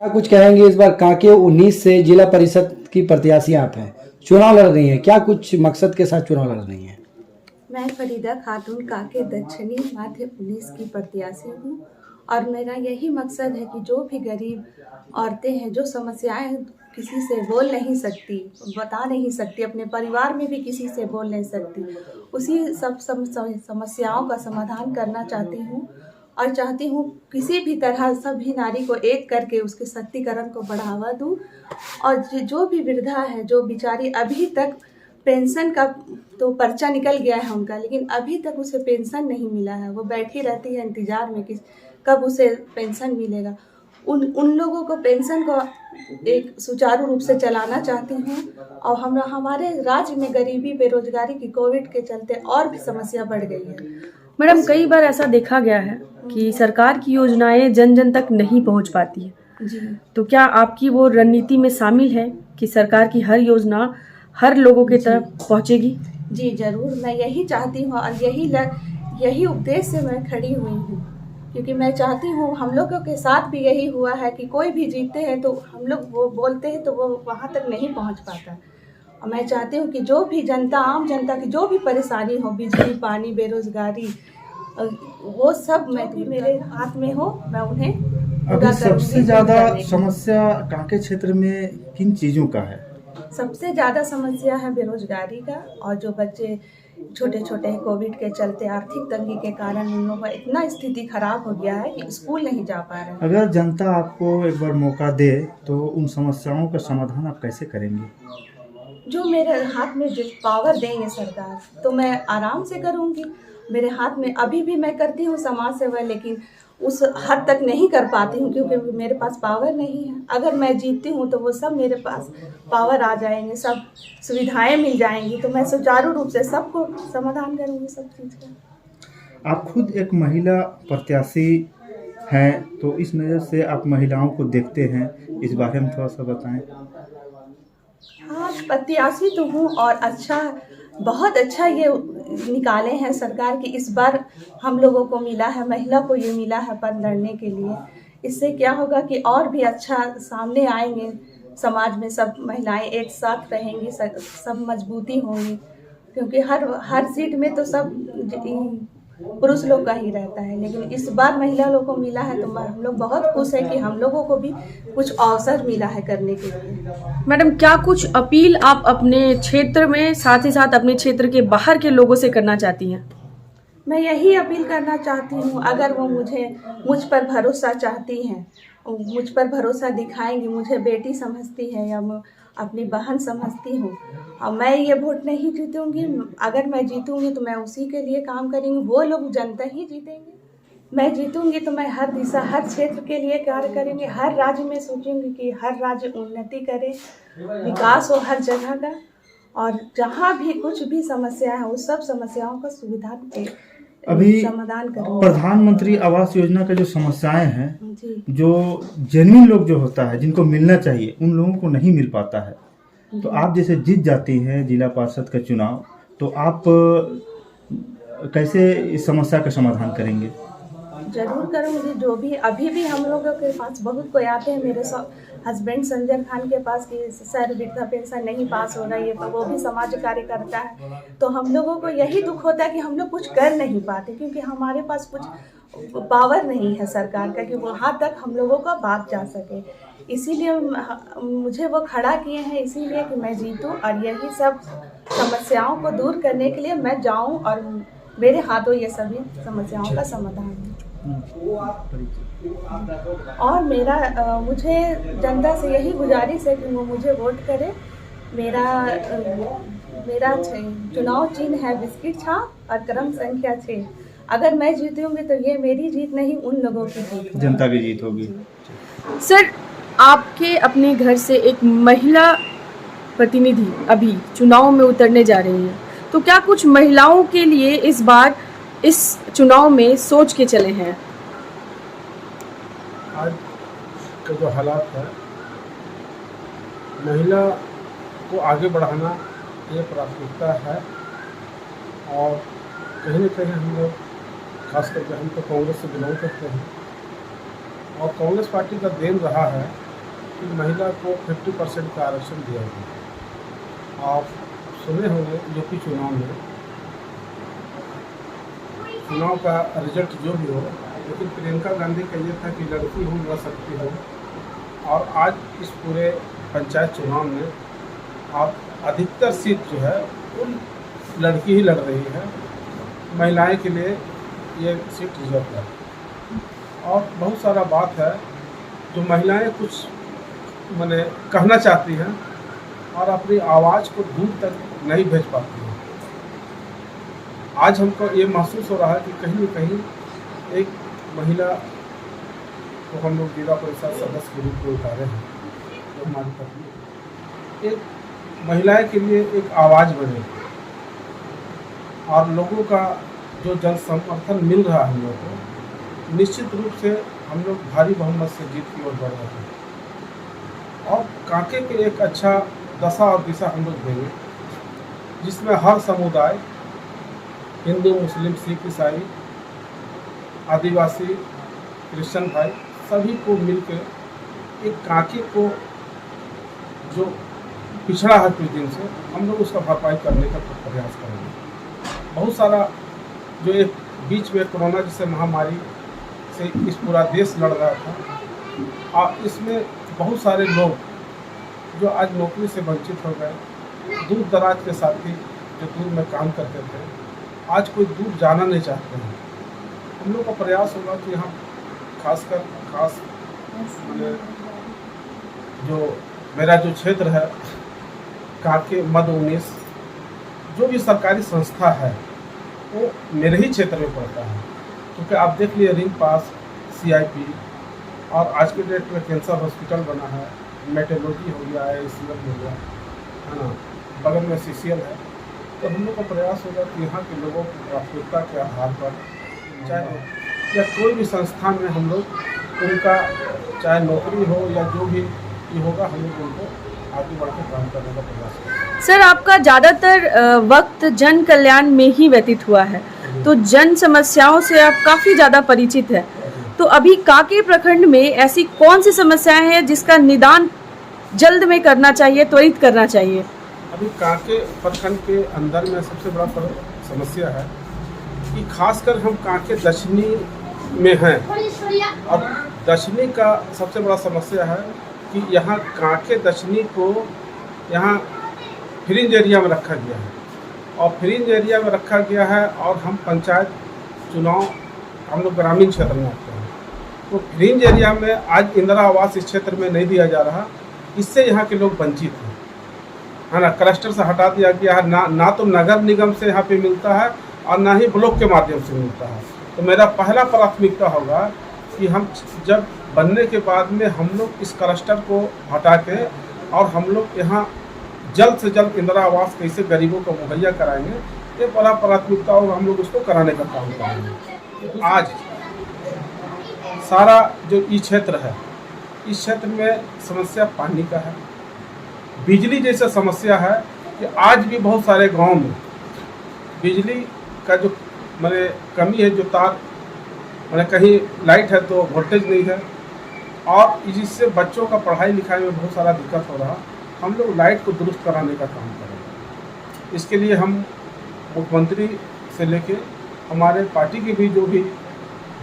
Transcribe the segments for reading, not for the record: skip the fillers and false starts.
क्या कुछ कहेंगे? इस बार कांके 19 से जिला परिषद की प्रत्याशी आप हैं, चुनाव लड़ रही हैं, क्या कुछ मकसद के साथ चुनाव लड़ रही हैं? मैं फरीदा खातून काके दक्षिणी माध्य 19 की प्रत्याशी हूँ और मेरा यही मकसद है कि जो भी गरीब औरतें हैं जो समस्याएं किसी से बोल नहीं सकती, बता नहीं सकती, अपने परिवार में भी किसी से बोल नहीं सकती, उसी सब समस्याओं का समाधान करना चाहती हूँ और चाहती हूँ किसी भी तरह सभी नारी को एक करके उसके सशक्तिकरण को बढ़ावा दूँ। और जो भी वृद्धा है जो बेचारी अभी तक पेंशन का तो पर्चा निकल गया है उनका, लेकिन अभी तक उसे पेंशन नहीं मिला है, वो बैठी रहती है इंतज़ार में कि कब उसे पेंशन मिलेगा। उन लोगों को पेंशन को एक सुचारू रूप से चलाना चाहती हूँ। और हमारे राज्य में गरीबी, बेरोजगारी की कोविड के चलते और भी समस्या बढ़ गई है। मैडम, कई बार ऐसा देखा गया है कि सरकार की योजनाएं जन जन तक नहीं पहुंच पाती है। जी, तो क्या आपकी वो रणनीति में शामिल है कि सरकार की हर योजना हर लोगों के तरफ पहुंचेगी? जी ज़रूर, मैं यही चाहती हूँ और यही उद्देश्य से मैं खड़ी हुई हूँ, क्योंकि मैं चाहती हूँ, हम लोगों के साथ भी यही हुआ है कि कोई भी जीतते हैं तो हम लोग वो बोलते हैं तो वो वहाँ तक नहीं पहुँच पाता। और मैं चाहती हूँ कि जो भी जनता, आम जनता की जो भी परेशानी हो, बिजली, पानी, बेरोजगारी, वो सब मैं भी मेरे हाथ में हो, मैं उन्हें पूरा अभी करूँगी। सबसे ज़्यादा दूर करने की। समस्या कांके क्षेत्र में किन चीज़ों का है? सबसे ज़्यादा समस्या है बेरोजगारी का, और जो बच्चे छोटे छोटे कोविड के चलते आर्थिक तंगी के कारण उन लोगों का इतना स्थिति खराब हो गया है कि स्कूल नहीं जा पा रहे हैं। अगर जनता आपको एक बार मौका दे तो उन समस्याओं का समाधान आप कैसे करेंगे? जो मेरे हाथ में जो पावर देंगे सरकार, तो मैं आराम से करूँगी। मेरे हाथ में अभी भी मैं करती हूँ समाज सेवा, लेकिन उस हद तक नहीं कर पाती हूँ क्योंकि मेरे पास पावर नहीं है। अगर मैं जीतती हूँ तो वो सब मेरे पास पावर आ जाएंगे, सब सुविधाएं मिल जाएंगी, तो मैं सुचारू रूप से सबको समाधान करूँगी सब चीज़ का। आप खुद एक महिला प्रत्याशी हैं, तो इस नज़र से आप महिलाओं को देखते हैं, इस बारे में थोड़ा सा बताएं। हाँ, प्रत्याशी तो हूँ और बहुत अच्छा ये निकाले हैं सरकार की इस बार हम लोगों को मिला है, महिला को ये मिला है पद लड़ने के लिए। इससे क्या होगा कि और भी अच्छा सामने आएंगे, समाज में सब महिलाएं एक साथ रहेंगी, सब मजबूती होंगी, क्योंकि हर सीट में तो सब पुरुष लोग का ही रहता है, लेकिन इस बार महिला लोग को मिला है तो हम लोग बहुत खुश हैं कि हम लोगों को भी कुछ अवसर मिला है करने के लिए। मैडम, क्या कुछ अपील आप अपने क्षेत्र में साथ ही साथ अपने क्षेत्र के बाहर के लोगों से करना चाहती हैं? मैं यही अपील करना चाहती हूँ, अगर वो मुझ पर भरोसा चाहती हैं, मुझ पर भरोसा दिखाएंगी, मुझे बेटी समझती है या मैं अपनी बहन समझती हूँ, और मैं ये वोट नहीं जीतूँगी, अगर मैं जीतूँगी तो मैं उसी के लिए काम करेंगी, वो लोग जनता ही जीतेंगे। मैं जीतूँगी तो मैं हर दिशा, हर क्षेत्र के लिए कार्य करेंगे, हर राज्य में सोचूंगी कि हर राज्य उन्नति करे, विकास हो हर जगह का, और जहाँ भी कुछ भी समस्या है उस सब समस्याओं का अभी समाधान करूँगी। प्रधानमंत्री आवास योजना का जो समस्याएं हैं, जी, जो जेन्युइन लोग जो होता है, जिनको मिलना चाहिए, उन लोगों को नहीं मिल पाता है। तो आप जैसे जीत जाती हैं जिला पार्षद का चुनाव, तो आप कैसे इस समस्या का समाधान करेंगे? जरूर करूँगी। जो भी अभी भी हम लोगों के पास बहुत कोई आते हैं, मेरे हस्बैंड संजय खान के पास कि सर वृद्धा पेंशन नहीं पास हो रही है, तो वो भी समाज कार्य करता है, तो हम लोगों को यही दुख होता है कि हम लोग कुछ कर नहीं पाते, क्योंकि हमारे पास कुछ पावर नहीं है सरकार का कि वहाँ तक हम लोगों का बात जा सके। इसीलिए मुझे वो खड़ा किए हैं, इसीलिए कि मैं जीतूँ और यही सब समस्याओं को दूर करने के लिए मैं जाऊँ और मेरे हाथों ये सभी समस्याओं का समाधान हो। और मुझे जनता से यही गुजारिश है कि वो मुझे वोट करे। मेरा चुनाव चिन्ह है बिस्किट छाप और क्रम संख्या 6। अगर मैं जीतूंगी तो ये मेरी जीत नहीं, उन लोगों की जीत होगी, जनता की जीत होगी। सर, आपके अपने घर से एक महिला प्रतिनिधि अभी चुनाव में उतरने जा रही हैं, तो क्या कुछ महिलाओं के लिए इस बार इस चुनाव में सोच के चले हैं? आज के जो हालात है, महिला को आगे बढ़ाना ये प्राथमिकता है, और कहीं न कहीं हम लोग, खास करके हम तो कांग्रेस से बिलोंग करते हैं, और कांग्रेस पार्टी का देन रहा है कि महिला को 50% का आरक्षण दिया गया। आप सुने होंगे यूपी चुनाव का रिजल्ट जो भी हो, लेकिन प्रियंका गांधी का ये था कि लड़की हो लड़ सकती हो, और आज इस पूरे पंचायत चुनाव में आप अधिकतर सीट जो है वो लड़की ही लड़ रही है। महिलाएं के लिए ये सीट रिजर्व है, और बहुत सारा बात है जो महिलाएं कुछ माने कहना चाहती हैं और अपनी आवाज़ को दूर तक नहीं भेज पाती हैं। आज हमको ये महसूस हो रहा है कि कहीं न कहीं एक महिला को हम लोग जिला परिषद सदस्य के रूप में उतारे हैं, जो हमारी पत्नी एक महिलाएं के लिए एक आवाज़ बने, और लोगों का जो जन समर्थन मिल रहा है हम लोग को, निश्चित रूप से हम लोग भारी बहुमत से जीत की ओर बढ़ रहे हैं, और कांके के एक अच्छा दशा और दिशा हम लोग देंगे, जिसमें हर समुदाय, हिंदू, मुस्लिम, सिख, ईसाई, आदिवासी, क्रिश्चियन भाई, सभी को मिलकर एक कांके को जो पिछड़ा है कुछ दिन से, हम लोग उसका भरपाई करने का प्रयास करेंगे। बहुत सारा जो एक बीच में कोरोना जैसे महामारी से इस पूरा देश लड़ रहा था, और इसमें बहुत सारे लोग जो आज नौकरी से वंचित हो गए, दूर दराज के साथी जो दूर में काम करते थे, आज कोई दूर जाना नहीं चाहते हैं। हम लोग का प्रयास होगा कि हम खास जो मेरा जो क्षेत्र है कांके मध्य 19, जो भी सरकारी संस्था है वो मेरे ही क्षेत्र में पड़ता है, क्योंकि आप देख लिए रिंग पास, CIP, और आज के डेट में कैंसर हॉस्पिटल बना है, मेटेरोलॉजी हो गया है, ICL हो गया है ना, बगल में CCL है। तो हम लोग का प्रयास होगा कि यहाँ के लोगों की प्राथमिकता के आधार पर, चाहे या कोई भी संस्था में हम लोग उनका चाहे नौकरी हो या जो भी ये होगा, हम लोग उनको आगे बढ़ के काम करने का प्रयास करेंगे। सर, आपका ज़्यादातर वक्त जन कल्याण में ही व्यतीत हुआ है, तो जन समस्याओं से आप काफ़ी ज़्यादा परिचित है। तो अभी कांके प्रखंड में ऐसी कौन सी समस्याएं हैं जिसका निदान जल्द में करना चाहिए, त्वरित करना चाहिए? अभी कांके प्रखंड के अंदर में सबसे बड़ा समस्या है कि खासकर हम कांके दक्षिणी में हैं, और दक्षिणी का सबसे बड़ा समस्या है कि यहाँ कांके दक्षिणी को यहाँ फ्रिंज एरिया में रखा गया है, और फ्रिंज एरिया में रखा गया है, और हम पंचायत चुनाव हम लोग ग्रामीण क्षेत्र में आते हैं, तो फ्रिंज एरिया में आज इंदिरा आवास इस क्षेत्र में नहीं दिया जा रहा, इससे यहाँ के लोग वंचित हैं, है ना। क्लस्टर से हटा दिया गया है, ना तो नगर निगम से यहाँ पे मिलता है और ना ही ब्लॉक के माध्यम से मिलता है। तो मेरा पहला प्राथमिकता होगा कि हम जब बनने के बाद में हम लोग इस क्लस्टर को हटा के, और हम लोग यहाँ जल्द से जल्द इंदिरा आवास कैसे गरीबों को मुहैया कराएंगे, ये बड़ा प्राथमिकता होगा, हम लोग उसको कराने का काम करेंगे। आज सारा जो ई क्षेत्र है, इस क्षेत्र में समस्या पानी का है, बिजली जैसा समस्या है कि आज भी बहुत सारे गांव में बिजली का जो माने कमी है, जो तार माने कहीं लाइट है तो वोल्टेज नहीं है, और जिससे बच्चों का पढ़ाई लिखाई में बहुत सारा दिक्कत हो रहा। हम लोग लाइट को दुरुस्त कराने का काम करेंगे। इसके लिए हम मुख्यमंत्री से लेके हमारे पार्टी के भी जो भी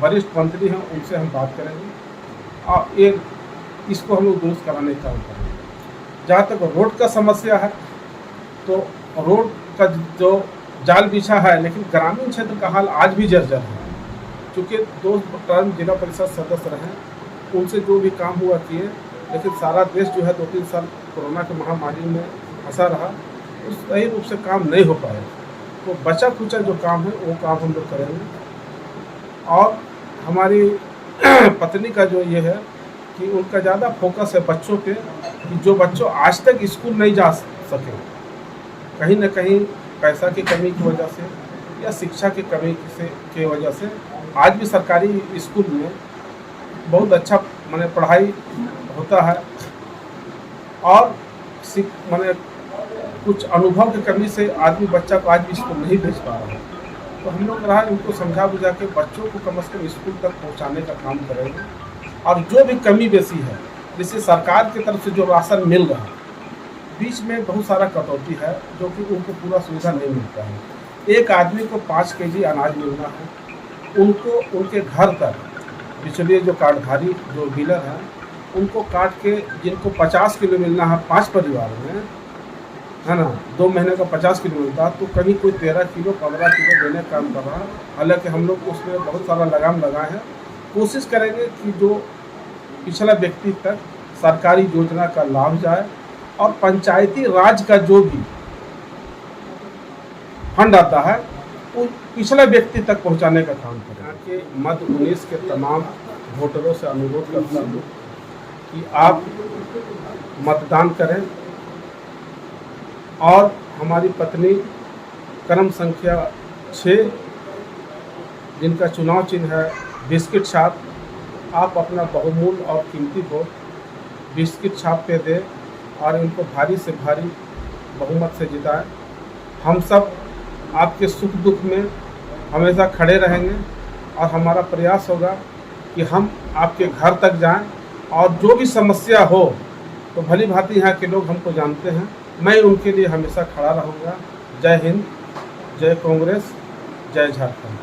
वरिष्ठ मंत्री हैं उनसे हम बात करेंगे, और ये इसको हम लोग दुरुस्त कराने का काम करेंगे। जहाँ तक रोड का समस्या है, तो रोड का जो जाल बिछा है, लेकिन ग्रामीण क्षेत्र का हाल आज भी जर्जर है। चूँकि 2 टर्म जिला परिषद सदस्य रहे, उनसे जो भी काम हुआ किए, लेकिन सारा देश जो है 2-3 साल कोरोना की महामारी में फंसा रहा, उस सही रूप से काम नहीं हो पाया। तो बचा खुचा जो काम है वो काम हम लोग करेंगे। और हमारी पत्नी का जो ये है कि उनका ज़्यादा फोकस है बच्चों के, कि जो बच्चों आज तक स्कूल नहीं जा सके, कहीं ना कहीं पैसा की कमी की वजह से या शिक्षा की कमी की वजह से, आज भी सरकारी स्कूल में बहुत अच्छा माने पढ़ाई होता है, और माने कुछ अनुभव की कमी से आदमी बच्चा को आज भी स्कूल नहीं भेज पा रहा है। तो हम लोग रहा इनको समझा बुझा के बच्चों को कम से कम स्कूल तक पहुँचाने का काम करेंगे, और जो भी कमी बेसी है जैसे सरकार की तरफ से जो राशन मिल रहा है, बीच में बहुत सारा कटौती है जो कि उनको पूरा सुविधा नहीं मिलता है। एक आदमी को 5 केजी अनाज मिलना है, उनको उनके घर तक पिछले जो कार्डधारी जो डीलर हैं उनको काट के जिनको 50 किलो मिलना है 5 परिवार में, है ना, 2 महीने का 50 किलो मिलता है, तो कहीं कोई 13 किलो 15 किलो देने का काम कर रहा है। हालांकि हम लोग उसमें बहुत सारा लगाम लगाए हैं। कोशिश करेंगे कि जो पिछला व्यक्ति तक सरकारी योजना का लाभ जाए और पंचायती राज का जो भी फंड आता है वो पिछला व्यक्ति तक पहुंचाने का काम करें। यहाँ के मध्य 19 के तमाम वोटरों से अनुरोध करता हूँ कि आप मतदान करें और हमारी पत्नी क्रम संख्या 6 जिनका चुनाव चिन्ह है बिस्किट छाप, आप अपना बहुमूल्य और कीमती वोट बिस्किट छाप पे दें और इनको भारी से भारी बहुमत से जिताएं। हम सब आपके सुख दुख में हमेशा खड़े रहेंगे और हमारा प्रयास होगा कि हम आपके घर तक जाएं और जो भी समस्या हो तो भली भांति यहाँ के लोग हमको जानते हैं, मैं उनके लिए हमेशा खड़ा रहूँगा। जय हिंद, जय कांग्रेस, जय झारखंड।